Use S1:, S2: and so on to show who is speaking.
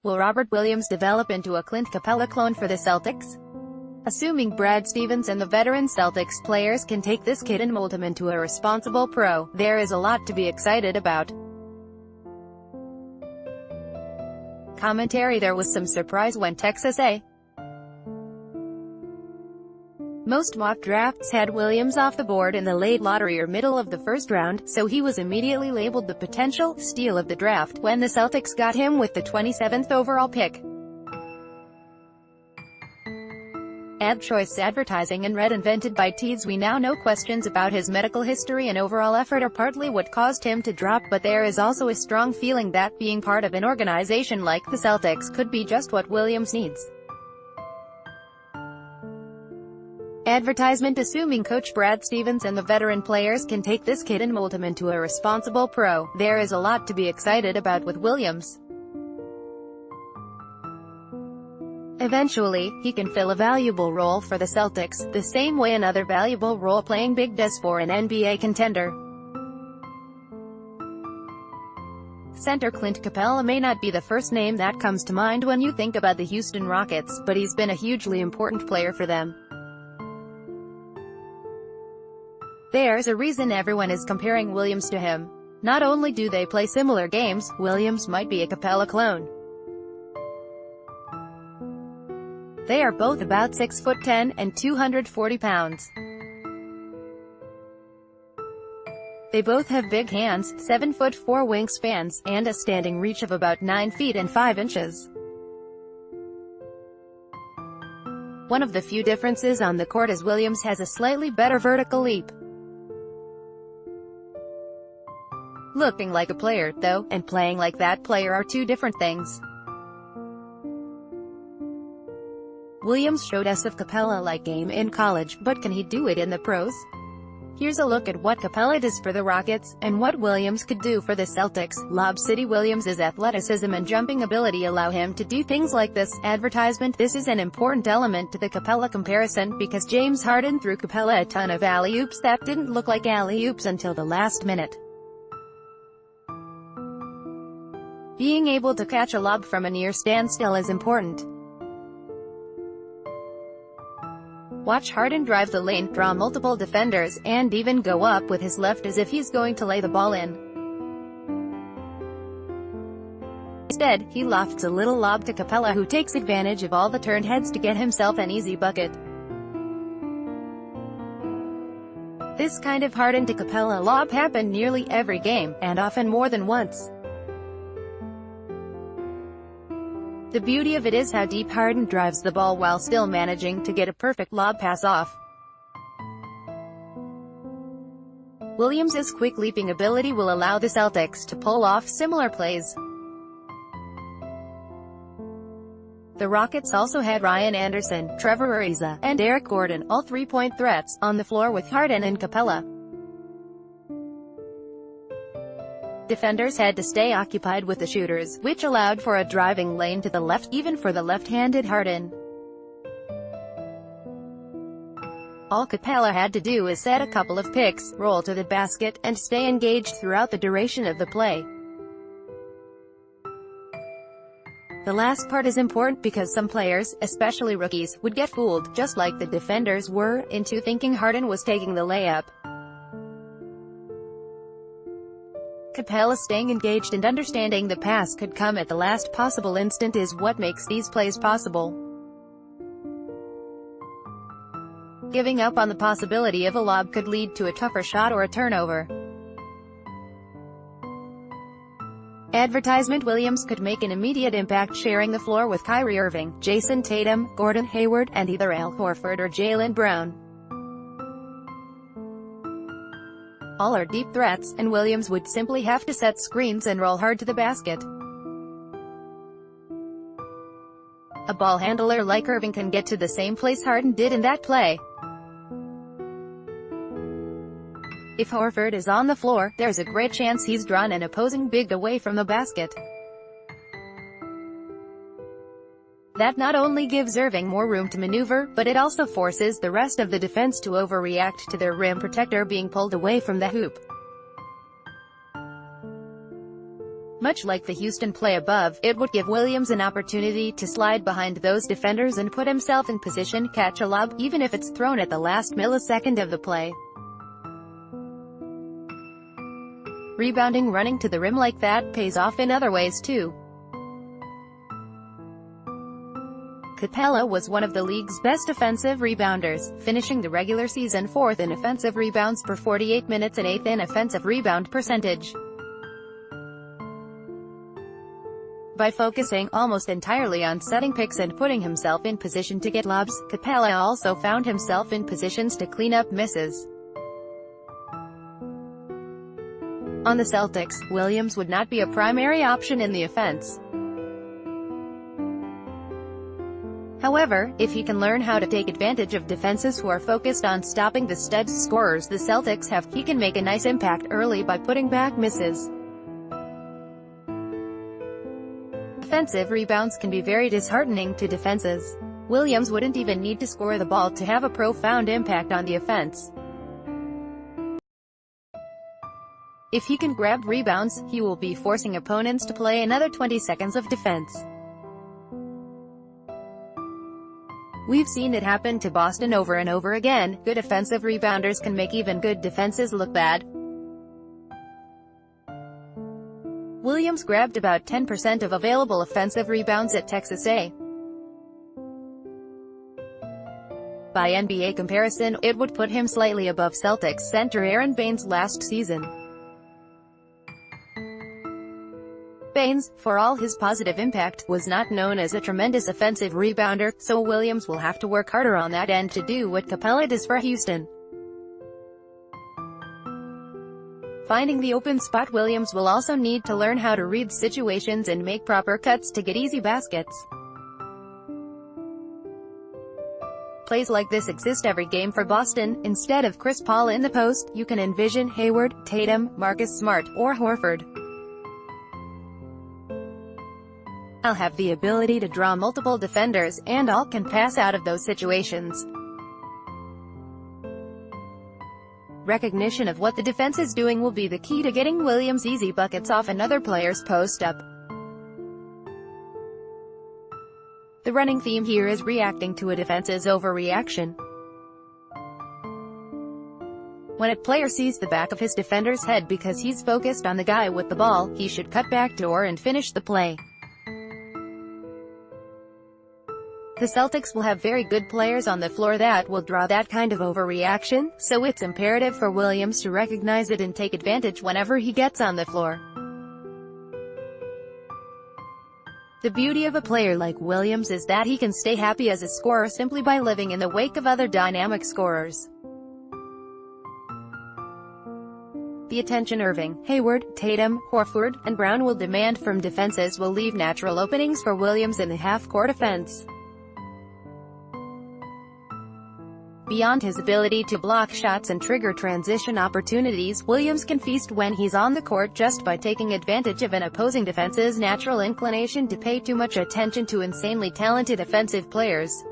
S1: Will Robert Williams develop into a Clint Capela clone for the Celtics? Assuming Brad Stevens and the veteran Celtics players can take this kid and mold him into a responsible pro, there is a lot to be excited about. Commentary: There was some surprise when Texas A. Most mock drafts had Williams off the board in the late lottery or middle of the first round, so he was immediately labeled the potential steal of the draft when the Celtics got him with the 27th overall pick. Ad choice advertising and invented by Teeds. We now know questions about his medical history and overall effort are partly what caused him to drop, but there is also a strong feeling that being part of an organization like the Celtics could be just what Williams needs. Advertisement: Assuming Coach Brad Stevens and the veteran players can take this kid and mold him into a responsible pro, there is a lot to be excited about with Williams. Eventually, he can fill a valuable role for the Celtics, the same way another valuable role playing big does for an NBA contender. Center Clint Capela may not be the first name that comes to mind when you think about the Houston Rockets, but he's been a hugely important player for them. There's a reason everyone is comparing Williams to him. Not only do they play similar games, Williams might be a Capela clone. They are both about 6'10" and 240 pounds. They both have big hands, 7'4" wingspans, and a standing reach of about 9 feet and 5 inches. One of the few differences on the court is Williams has a slightly better vertical leap. Looking like a player, though, and playing like that player are two different things. Williams showed us a Capela-like game in college, but can he do it in the pros? Here's a look at what Capela does for the Rockets, and what Williams could do for the Celtics. Lob City: Williams' athleticism and jumping ability allow him to do things like this. Advertisement: This is an important element to the Capela comparison, because James Harden threw Capela a ton of alley-oops that didn't look like alley-oops until the last minute. Being able to catch a lob from a near standstill is important. Watch Harden drive the lane, draw multiple defenders, and even go up with his left as if he's going to lay the ball in. Instead, he lofts a little lob to Capela, who takes advantage of all the turned heads to get himself an easy bucket. This kind of Harden to Capela lob happened nearly every game, and often more than once. The beauty of it is how deep Harden drives the ball while still managing to get a perfect lob pass off. Williams' quick leaping ability will allow the Celtics to pull off similar plays. The Rockets also had Ryan Anderson, Trevor Ariza, and Eric Gordon, all three-point threats, on the floor with Harden and Capela. Defenders had to stay occupied with the shooters, which allowed for a driving lane to the left, even for the left-handed Harden. All Capela had to do is set a couple of picks, roll to the basket, and stay engaged throughout the duration of the play. The last part is important because some players, especially rookies, would get fooled, just like the defenders were, into thinking Harden was taking the layup. Capela staying engaged and understanding the pass could come at the last possible instant is what makes these plays possible. Giving up on the possibility of a lob could lead to a tougher shot or a turnover. Advertisement: Williams could make an immediate impact sharing the floor with Kyrie Irving, Jason Tatum, Gordon Hayward, and either Al Horford or Jaylen Brown. All are deep threats, and Williams would simply have to set screens and roll hard to the basket. A ball handler like Irving can get to the same place Harden did in that play. If Horford is on the floor, there's a great chance he's drawn an opposing big away from the basket. That not only gives Irving more room to maneuver, but it also forces the rest of the defense to overreact to their rim protector being pulled away from the hoop. Much like the Houston play above, it would give Williams an opportunity to slide behind those defenders and put himself in position to catch a lob, even if it's thrown at the last millisecond of the play. Rebounding running to the rim like that pays off in other ways too. Capela was one of the league's best offensive rebounders, finishing the regular season 4th in offensive rebounds per 48 minutes and 8th in offensive rebound percentage. By focusing almost entirely on setting picks and putting himself in position to get lobs, Capela also found himself in positions to clean up misses. On the Celtics, Williams would not be a primary option in the offense. However, if he can learn how to take advantage of defenses who are focused on stopping the stud scorers the Celtics have, he can make a nice impact early by putting back misses. Offensive rebounds can be very disheartening to defenses. Williams wouldn't even need to score the ball to have a profound impact on the offense. If he can grab rebounds, he will be forcing opponents to play another 20 seconds of defense. We've seen it happen to Boston over and over again. Good offensive rebounders can make even good defenses look bad. Williams grabbed about 10% of available offensive rebounds at Texas A. By NBA comparison, it would put him slightly above Celtics center Aaron Baines last season. Baines, for all his positive impact, was not known as a tremendous offensive rebounder, so Williams will have to work harder on that end to do what Capela does for Houston. Finding the open spot, Williams will also need to learn how to read situations and make proper cuts to get easy baskets. Plays like this exist every game for Boston. Instead of Chris Paul in the post, you can envision Hayward, Tatum, Marcus Smart, or Horford. I'll have the ability to draw multiple defenders, and all can pass out of those situations. Recognition of what the defense is doing will be the key to getting Williams easy buckets off another player's post-up. The running theme here is reacting to a defense's overreaction. When a player sees the back of his defender's head because he's focused on the guy with the ball, he should cut back door and finish the play. The Celtics will have very good players on the floor that will draw that kind of overreaction, so it's imperative for Williams to recognize it and take advantage whenever he gets on the floor. The beauty of a player like Williams is that he can stay happy as a scorer simply by living in the wake of other dynamic scorers. The attention Irving, Hayward, Tatum, Horford, and Brown will demand from defenses will leave natural openings for Williams in the half-court offense. Beyond his ability to block shots and trigger transition opportunities, Williams can feast when he's on the court just by taking advantage of an opposing defense's natural inclination to pay too much attention to insanely talented offensive players.